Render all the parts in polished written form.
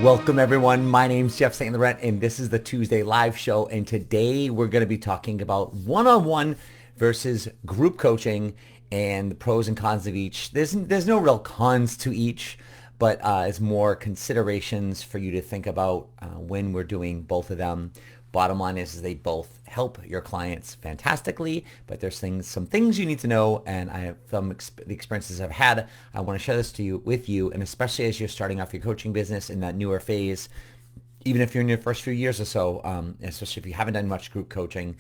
Welcome everyone. My name's Jeff St. Laurent and this is the Tuesday live show. And today we're going to be talking about one-on-one versus group coaching and the pros and cons of each. There's no real cons to each, but it's more considerations for you to think about when we're doing both of them. Bottom line is they both help your clients fantastically, but there's some things you need to know, and I have the experiences I've had. I want to share this with you, and especially as you're starting off your coaching business in that newer phase, even if you're in your first few years or so, especially if you haven't done much group coaching,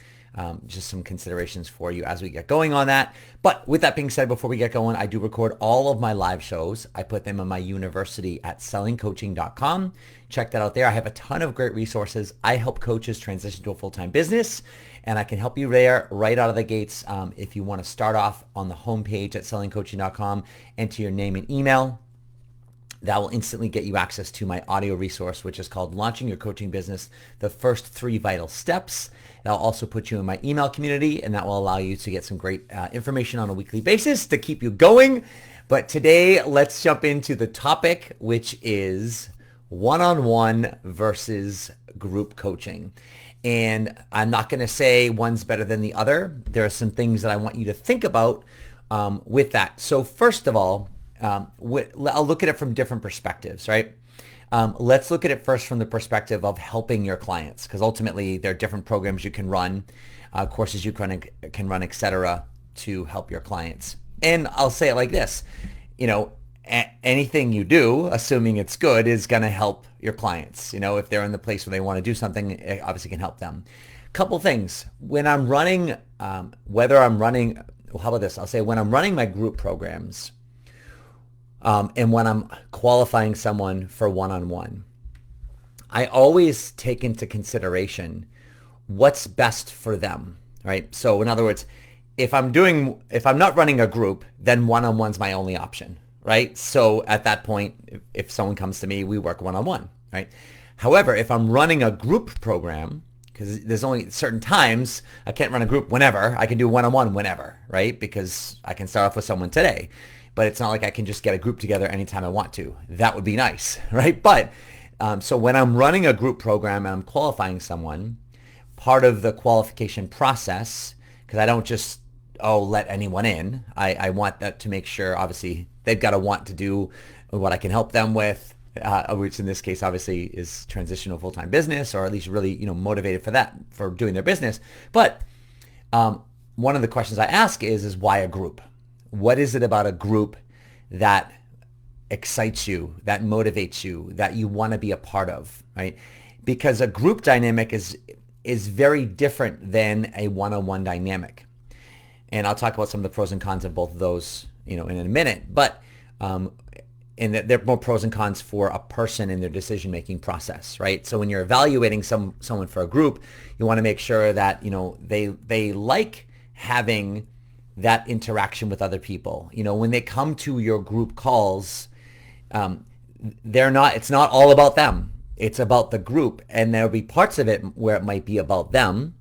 just some considerations for you as we get going on that. But with that being said, before we get going, I do record all of my live shows. I put them on my university at sellingcoaching.com. Check that out there. I have a ton of great resources. I help coaches transition to a full-time business, and I can help you there right out of the gates. If you want to start off on the homepage at sellingcoaching.com, enter your name and email. That will instantly get you access to my audio resource, which is called Launching Your Coaching Business, the First 3 Vital Steps. That'll also put you in my email community, and that will allow you to get some great information on a weekly basis to keep you going. But today, let's jump into the topic, which is one-on-one versus group coaching. And I'm not going to say one's better than the other. There are some things that I want you to think about with that. So first of all, I'll look at it from different perspectives, right? Let's look at it first from the perspective of helping your clients, because ultimately there are different programs you can run, courses you can run, etc., to help your clients. And I'll say it like this, anything you do, assuming it's good, is going to help your clients. If they're in the place where they want to do something, it obviously can help them. Couple things. When I'm running, how about this? I'll say when I'm running my group programs, and when I'm qualifying someone for one-on-one, I always take into consideration what's best for them, right? So in other words, if I'm not running a group, then one-on-one's my only option, right? So at that point, if someone comes to me, we work one-on-one, right? However, if I'm running a group program, because there's only certain times, I can't run a group whenever, I can do one-on-one whenever, right? Because I can start off with someone today. But it's not like I can just get a group together anytime I want to. That would be nice, right? But so when I'm running a group program and I'm qualifying someone, part of the qualification process, because I don't just, let anyone in. I want that to make sure, obviously, they've got to want to do what I can help them with, which in this case, obviously, is transition to a full-time business, or at least really, motivated for doing their business. But one of the questions I ask is why a group? What is it about a group that excites you, that motivates you, that you want to be a part of, right? Because a group dynamic is very different than a one-on-one dynamic. And I'll talk about some of the pros and cons of both of those, in a minute. But and there are more pros and cons for a person in their decision-making process, right? So when you're evaluating someone for a group, you want to make sure that they like having that interaction with other people. When they come to your group calls, it's not all about them. It's about the group, and there'll be parts of it where it might be about them.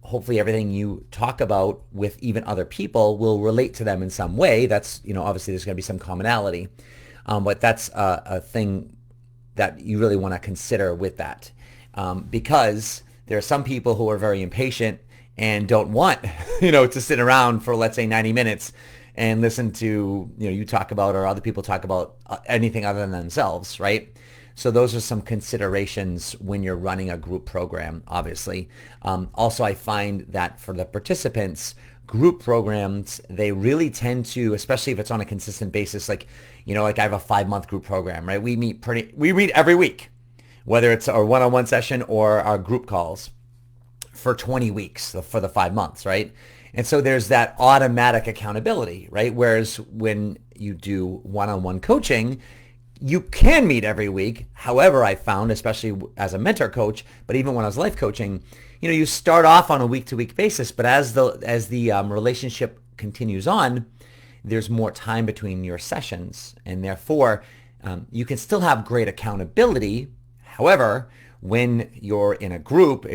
Hopefully everything you talk about with even other people will relate to them in some way. That's, obviously there's going to be some commonality, but that's a thing that you really want to consider with that, because there are some people who are very impatient and don't want, to sit around for, let's say, 90 minutes and listen to, you talk about or other people talk about anything other than themselves, right? So those are some considerations when you're running a group program, obviously. Also, I find that for the participants, group programs, they really tend to, especially if it's on a consistent basis, like I have a 5-month group program, right? We meet every week, whether it's our one-on-one session or our group calls, for 20 weeks, for the 5 months, right? And so there's that automatic accountability, right? Whereas when you do one-on-one coaching, you can meet every week. However, I found, especially as a mentor coach, but even when I was life coaching, you start off on a week-to-week basis, but as the relationship continues on, there's more time between your sessions, and therefore you can still have great accountability. However, when you're in a group,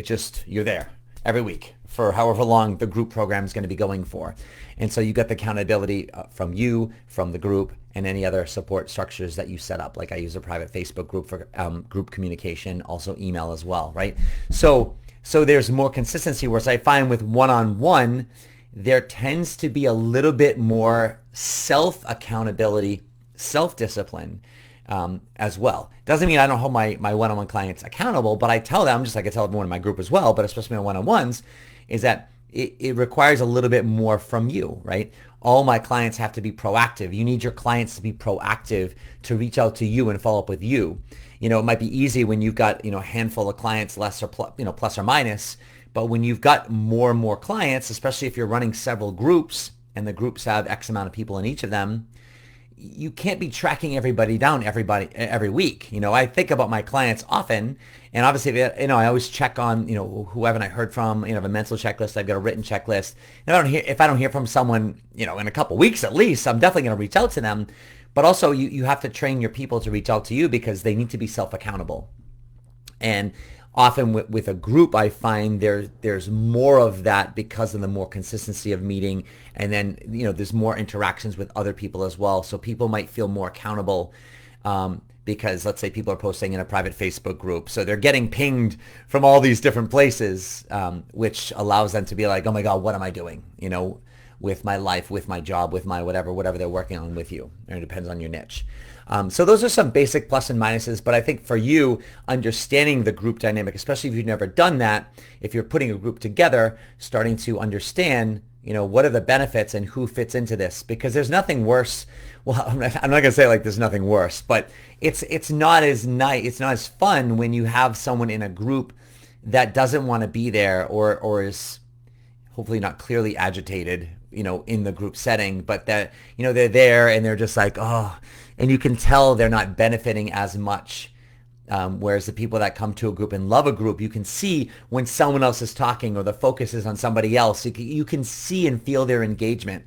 you're there every week for however long the group program is going to be going for. And so you get the accountability from you, from the group, and any other support structures that you set up. Like I use a private Facebook group for group communication, also email as well, right? So there's more consistency, whereas I find with one-on-one, there tends to be a little bit more self-accountability, self-discipline as well. Doesn't mean I don't hold my one-on-one clients accountable, but I tell them, just like I tell everyone in my group as well, but especially my one-on-ones, is that it requires a little bit more from you, right? All my clients have to be proactive. You need your clients to be proactive to reach out to you and follow up with you. It might be easy when you've got, a handful of clients, less or plus or minus, but when you've got more and more clients, especially if you're running several groups and the groups have X amount of people in each of them, you can't be tracking everybody down every week. I think about my clients often, and obviously, I always check on, who haven't I heard from. I have a mental checklist. I've got a written checklist. And if I don't hear from someone, in a couple weeks at least, I'm definitely going to reach out to them. But also, you have to train your people to reach out to you because they need to be self-accountable. And often with a group, I find there's more of that because of the more consistency of meeting. And then, there's more interactions with other people as well. So people might feel more accountable because let's say people are posting in a private Facebook group. So they're getting pinged from all these different places, which allows them to be like, oh my God, what am I doing? With my life, with my job, with my whatever they're working on with you. And it depends on your niche. So those are some basic plus and minuses, but I think for you, understanding the group dynamic, especially if you've never done that, if you're putting a group together, starting to understand, what are the benefits and who fits into this? Because there's nothing worse. Well, I'm not going to say like there's nothing worse, but it's not as nice, it's not as fun when you have someone in a group that doesn't want to be there or is hopefully not clearly agitated, in the group setting, but that, they're there and they're just like, oh, and you can tell they're not benefiting as much. Whereas the people that come to a group and love a group, you can see when someone else is talking or the focus is on somebody else. You can see and feel their engagement.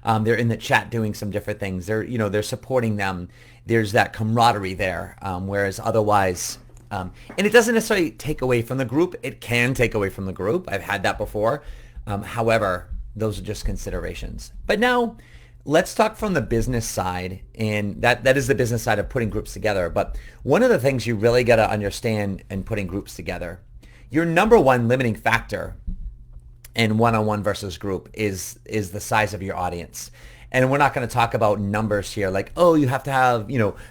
They're in the chat doing some different things. They're supporting them. There's that camaraderie there. Whereas otherwise, and it doesn't necessarily take away from the group. It can take away from the group. I've had that before. However, those are just considerations. But now, let's talk from the business side, and that is the business side of putting groups together. But one of the things you really got to understand in putting groups together, your number one limiting factor in one-on-one versus group is the size of your audience. And we're not going to talk about numbers here like, oh, you have to have,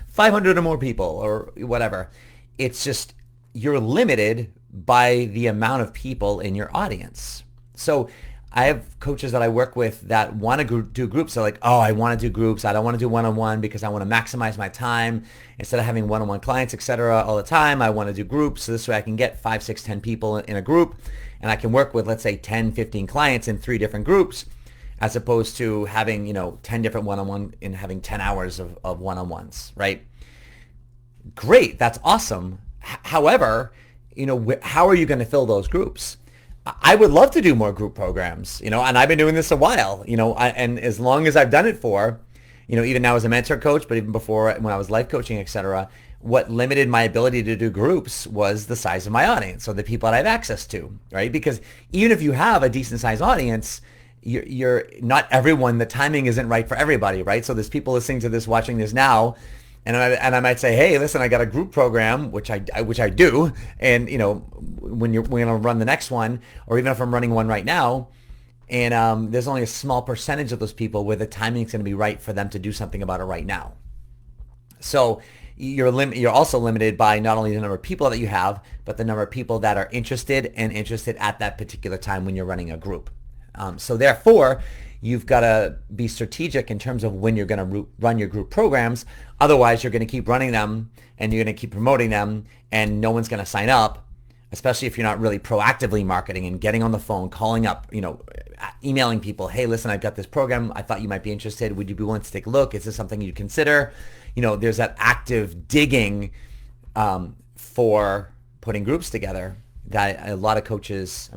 500 or more people or whatever. It's just you're limited by the amount of people in your audience. So I have coaches that I work with that want to do groups. They're like, oh, I want to do groups. I don't want to do one-on-one because I want to maximize my time. Instead of having one-on-one clients, etc., all the time, I want to do groups. So this way I can get 5, 6, 10 people in a group, and I can work with, let's say, 10, 15 clients in 3 different groups, as opposed to having, 10 different one-on-one and having 10 hours of one-on-ones, right? Great. That's awesome. However, how are you going to fill those groups? I would love to do more group programs, and I've been doing this a while, and as long as I've done it for, even now as a mentor coach, but even before when I was life coaching, etc., what limited my ability to do groups was the size of my audience, so the people that I have access to, right? Because even if you have a decent sized audience, you're not everyone, the timing isn't right for everybody, right? So there's people listening to this, watching this now, and I might say, hey, listen, I got a group program, which I do, and when we're gonna run the next one, or even if I'm running one right now, and there's only a small percentage of those people where the timing is going to be right for them to do something about it right now. So you're also limited by not only the number of people that you have, but the number of people that are interested at that particular time when you're running a group. So therefore, you've got to be strategic in terms of when you're going to run your group programs. Otherwise, you're going to keep running them and you're going to keep promoting them, and no one's going to sign up, especially if you're not really proactively marketing and getting on the phone, calling up, emailing people. Hey, listen, I've got this program. I thought you might be interested. Would you be willing to take a look? Is this something you'd consider? There's that active digging for putting groups together that a lot of coaches,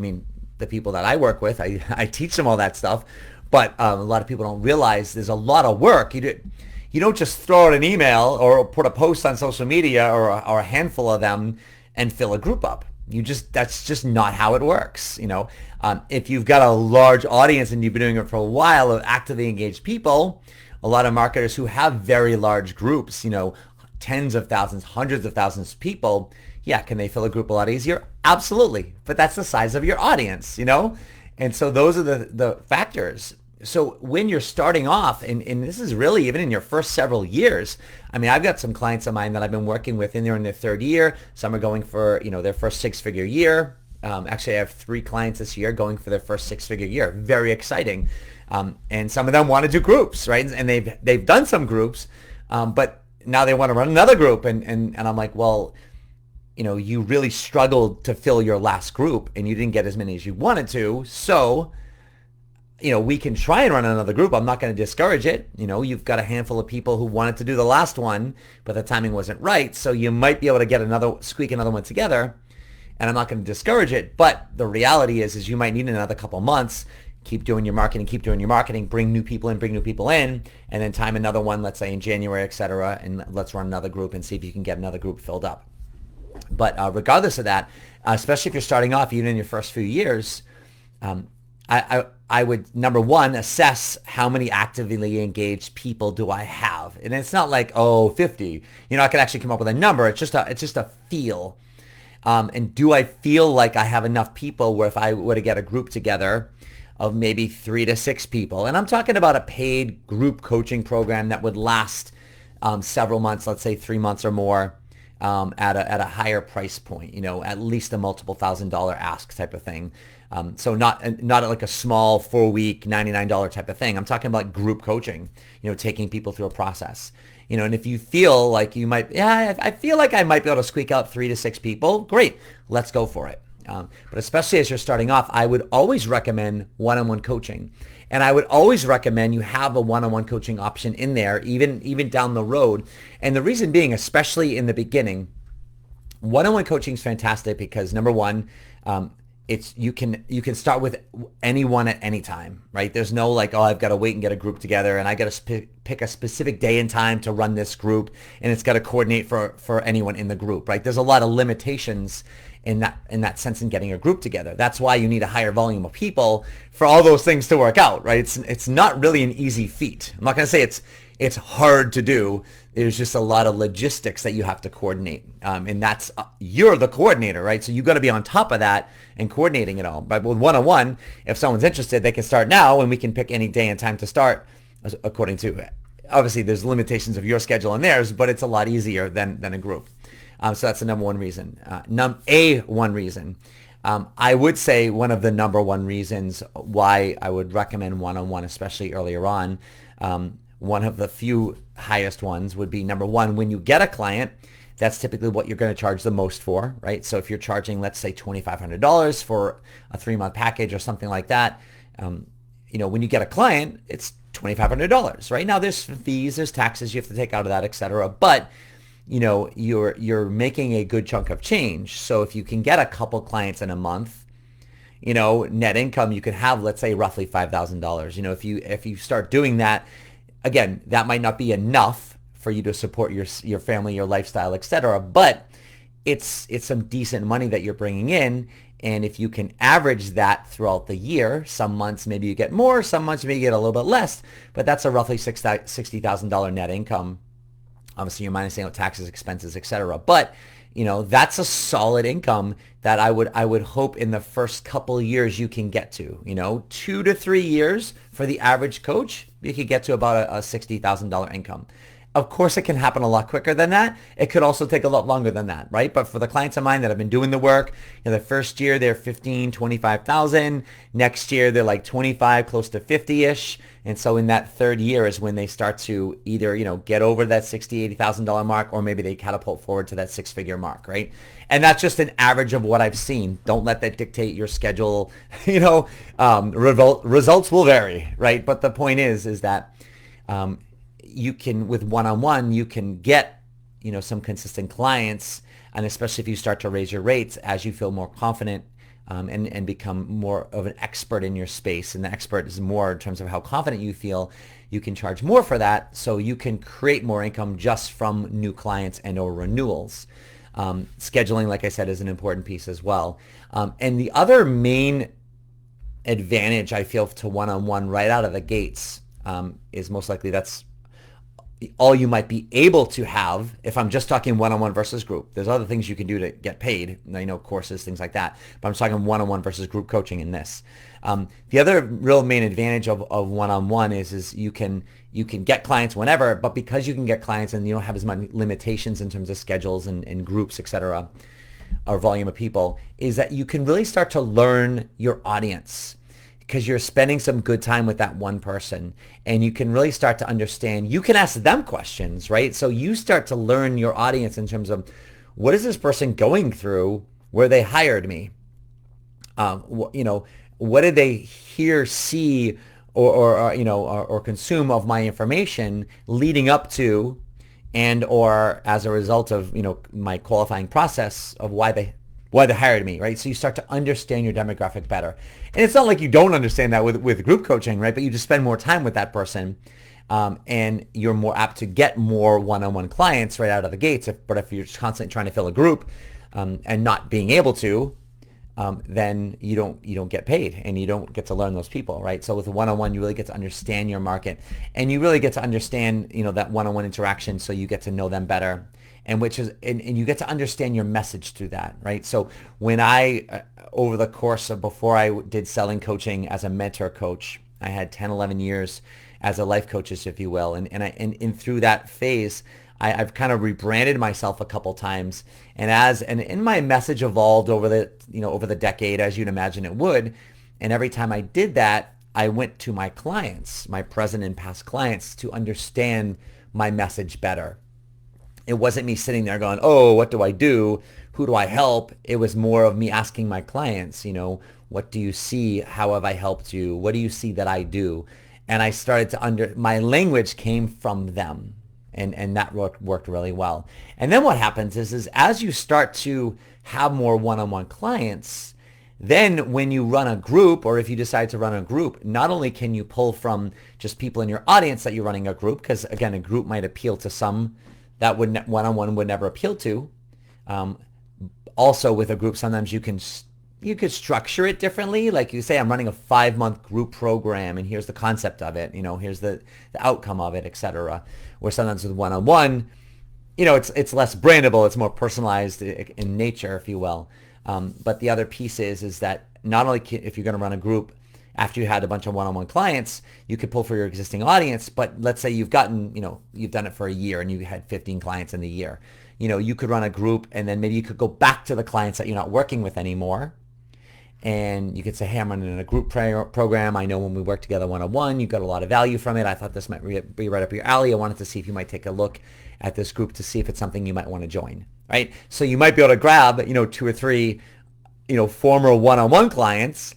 the people that I work with, I teach them all that stuff. But a lot of people don't realize there's a lot of work. You don't just throw out an email or put a post on social media or a handful of them and fill a group up. That's just not how it works. If you've got a large audience and you've been doing it for a while of actively engaged people, a lot of marketers who have very large groups, tens of thousands, hundreds of thousands of people, yeah, can they fill a group a lot easier? Absolutely. But that's the size of your audience, And so those are the factors. So when you're starting off, and this is really even in your first several years, I mean, I've got some clients of mine that I've been working with, and they're in their third year. Some are going for, their first six-figure year. Actually, I have 3 clients this year going for their first six-figure year. Very exciting. And some of them want to do groups, right? And they've done some groups, but now they want to run another group. And I'm like, well, you really struggled to fill your last group and you didn't get as many as you wanted to. So, we can try and run another group. I'm not going to discourage it. You've got a handful of people who wanted to do the last one, but the timing wasn't right. So you might be able to squeak another one together. And I'm not going to discourage it. But the reality is you might need another couple months. Keep doing your marketing, bring new people in, and then time another one, let's say in January, et cetera, and let's run another group and see if you can get another group filled up. But regardless of that, especially if you're starting off, even in your first few years, I would, number one, assess how many actively engaged people do I have. And it's not like, 50. I could actually come up with a number. It's just a feel. And do I feel like I have enough people where if I were to get a group together of maybe 3 to 6 people, and I'm talking about a paid group coaching program that would last several months, let's say 3 months or more, at a higher price point, at least a multiple $1,000 ask type of thing. So not like a small 4-week $99 type of thing. I'm talking about group coaching, taking people through a process. And if you feel like you might, I feel like I might be able to squeak out 3 to 6 people, great, let's go for it. But especially as you're starting off, I would always recommend one-on-one coaching. And I would always recommend you have a one-on-one coaching option in there, even down the road. And the reason being, especially in the beginning, one-on-one coaching is fantastic because number one, you can start with anyone at any time, right? There's no like, I've got to wait and get a group together and I got to pick a specific day and time to run this group and it's got to coordinate for anyone in the group, right? There's a lot of limitations in that sense in getting a group together. That's why you need a higher volume of people for all those things to work out, right? It's not really an easy feat. I'm not going to say it's hard to do. There's just a lot of logistics that you have to coordinate. And that's, you're the coordinator, right? So you got to be on top of that and coordinating it all. But with one-on-one, if someone's interested, they can start now and we can pick any day and time to start according to, obviously there's limitations of your schedule and theirs, but it's a lot easier than a group. So that's the number one reason. One reason. I would say one of the number one reasons why I would recommend one-on-one, especially earlier on, one of the few highest ones would be number one, when you get a client, that's typically what you're going to charge the most for, right? So if you're charging, let's say $2,500 for a 3-month package or something like that, when you get a client, it's $2,500, right? Now there's fees, there's taxes you have to take out of that, et cetera. But you're making a good chunk of change. So if you can get a couple clients in a month, net income, you could have, let's say, roughly $5,000. If you start doing that, again, that might not be enough for you to support your family, your lifestyle, et cetera, but it's some decent money that you're bringing in. And if you can average that throughout the year, some months maybe you get more, some months maybe you get a little bit less, but that's a roughly $60,000 net income. Obviously, you're minusing out taxes, expenses, et cetera. But, that's a solid income that I would hope in the first couple of years you can get to. 2 to 3 years for the average coach, you could get to about a $60,000 income. Of course, it can happen a lot quicker than that. It could also take a lot longer than that, right? But for the clients of mine that have been doing the work, the first year they're 15, 25,000. Next year they're like 25, close to 50-ish. And so in that third year is when they start to either, get over that $60,000, $80,000 mark, or maybe they catapult forward to that 6-figure mark, right? And that's just an average of what I've seen. Don't let that dictate your schedule. Results will vary, right? But the point is that you can, with one-on-one, you can get, some consistent clients. And especially if you start to raise your rates as you feel more confident and become more of an expert in your space. And the expert is more in terms of how confident you feel. You can charge more for that, so you can create more income just from new clients and or renewals. Scheduling, like I said, is an important piece as well. And the other main advantage I feel to one-on-one right out of the gates is most likely that's all you might be able to have if I'm just talking one-on-one versus group. There's other things you can do to get paid, courses, things like that. But I'm talking one-on-one versus group coaching in this. The other real main advantage of one-on-one is you can get clients whenever, but because you can get clients and you don't have as many limitations in terms of schedules and groups, etc., or volume of people, is that you can really start to learn your audience because you're spending some good time with that one person and you can really start to understand. You can ask them questions, right? So you start to learn your audience in terms of what is this person going through where they hired me? What did they hear, see, or consume of my information leading up to and or as a result of my qualifying process of why they hired me, right? So you start to understand your demographic better. And it's not like you don't understand that with group coaching, right? But you just spend more time with that person and you're more apt to get more one-on-one clients right out of the gates. But if you're just constantly trying to fill a group and not being able to, then you don't get paid and you don't get to learn those people, right? So with a one-on-one, you really get to understand your market and you really get to understand, that one-on-one interaction. So you get to know them better and you get to understand your message through that, right? So when over the course of before I did selling coaching as a mentor coach, I had 10, 11 years as a life coach, if you will. And through that phase, I've kind of rebranded myself a couple times, and my message evolved over the decade, as you'd imagine it would. And every time I did that, I went to my clients, my present and past clients, to understand my message better. It wasn't me sitting there going, "Oh, what do I do? Who do I help?" It was more of me asking my clients, what do you see? How have I helped you? What do you see that I do? And I started to my language came from them. And that worked really well. And then what happens is as you start to have more one-on-one clients, then when you run a group, or if you decide to run a group, not only can you pull from just people in your audience that you're running a group, because again, a group might appeal to some that one-on-one would never appeal to. Also with a group, sometimes you could structure it differently. Like you say, I'm running a 5-month group program and here's the concept of it, here's the outcome of it, etc. Where sometimes with one-on-one, it's less brandable, it's more personalized in nature, if you will. But the other piece is that not only if you're going to run a group after you had a bunch of one-on-one clients, you could pull for your existing audience, but let's say you've done it for a year and you had 15 clients in the year. You could run a group and then maybe you could go back to the clients that you're not working with anymore. And you could say, "Hey, I'm running a group program. I know when we work together one-on-one, you got a lot of value from it. I thought this might be right up your alley. I wanted to see if you might take a look at this group to see if it's something you might want to join," right? So you might be able to grab, 2 or 3, former one-on-one clients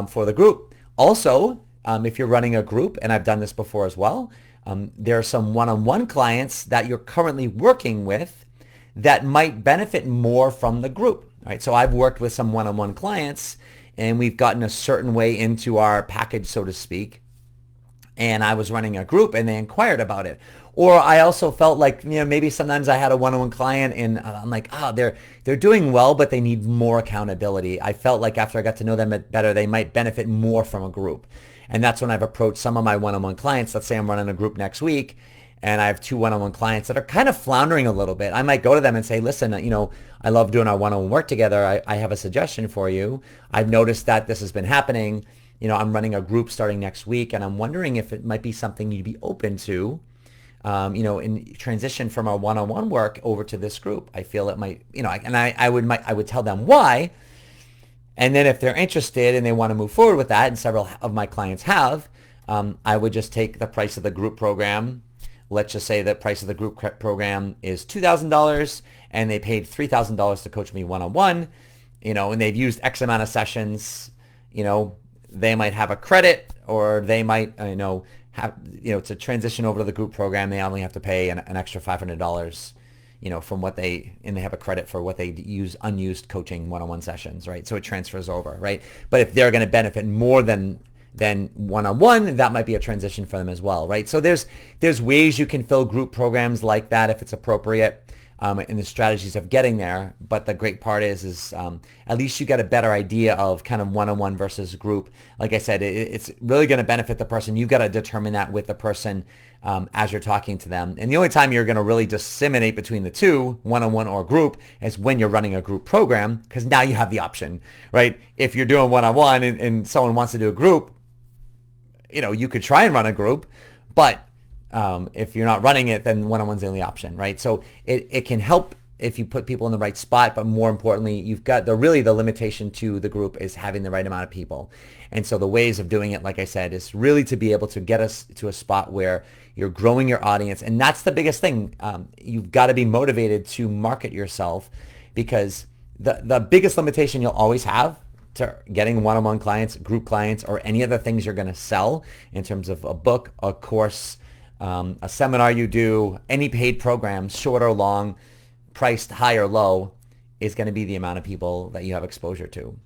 for the group. Also, if you're running a group, and I've done this before as well, there are some one-on-one clients that you're currently working with that might benefit more from the group. Right, so I've worked with some one-on-one clients and we've gotten a certain way into our package, so to speak. And I was running a group and they inquired about it. Or I also felt like, maybe sometimes I had a one-on-one client and I'm like, they're doing well, but they need more accountability. I felt like after I got to know them better, they might benefit more from a group. And that's when I've approached some of my one-on-one clients. Let's say I'm running a group next week and I have 2 one-on-one clients that are kind of floundering a little bit. I might go to them and say, "Listen, I love doing our one-on-one work together. I have a suggestion for you. I've noticed that this has been happening. I'm running a group starting next week, and I'm wondering if it might be something you'd be open to, in transition from our one-on-one work over to this group. I feel it might, and I would tell them why. And then if they're interested and they want to move forward with that, and several of my clients have, I would just take the price of the group program. Let's just say the price of the group program is $2,000 and they paid $3,000 to coach me one-on-one, and they've used X amount of sessions, they might have a credit or they might, have, to transition over to the group program, they only have to pay an extra $500, from what and they have a credit for what they use unused coaching one-on-one sessions, right? So it transfers over, right? But if they're going to benefit more than one-on-one, that might be a transition for them as well, right? So there's ways you can fill group programs like that if it's appropriate. and the strategies of getting there. But the great part is at least you get a better idea of kind of one-on-one versus group. Like I said, it's really going to benefit the person. You've got to determine that with the person as you're talking to them. And the only time you're going to really disseminate between the two, one-on-one or group, is when you're running a group program, because now you have the option, right? If you're doing one-on-one and someone wants to do a group, you could try and run a group, but if you're not running it, then one-on-one's the only option, right? So it can help if you put people in the right spot, but more importantly, you've got the limitation to the group is having the right amount of people. And so the ways of doing it, like I said, is really to be able to get us to a spot where you're growing your audience. And that's the biggest thing. You've got to be motivated to market yourself, because the biggest limitation you'll always have to getting one-on-one clients, group clients, or any other things you're going to sell in terms of a book, a course, a seminar you do, any paid programs, short or long, priced high or low, is going to be the amount of people that you have exposure to.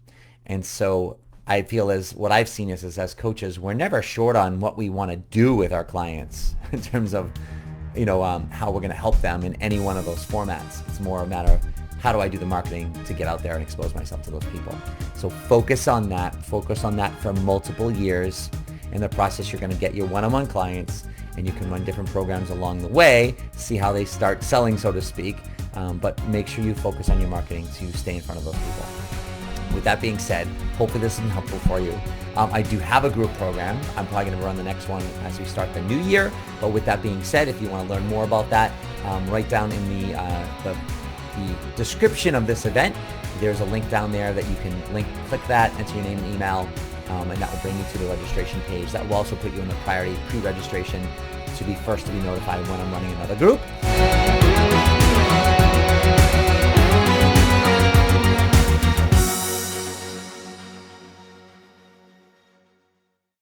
And so I feel what I've seen is as coaches, we're never short on what we want to do with our clients in terms of, how we're going to help them in any one of those formats. It's more a matter of how do I do the marketing to get out there and expose myself to those people. So focus on that for multiple years. In the process, you're going to get your one-on-one clients, and you can run different programs along the way, see how they start selling, so to speak. But make sure you focus on your marketing to stay in front of those people. With that being said, hopefully this is helpful for you. I do have a group program. I'm probably going to run the next one as we start the new year. But with that being said, if you want to learn more about that, right down in the description of this event, there's a link down there that you can click that, enter your name and email, and that will bring you to the registration page. That will also put you in the priority pre-registration to be first to be notified when I'm running another group.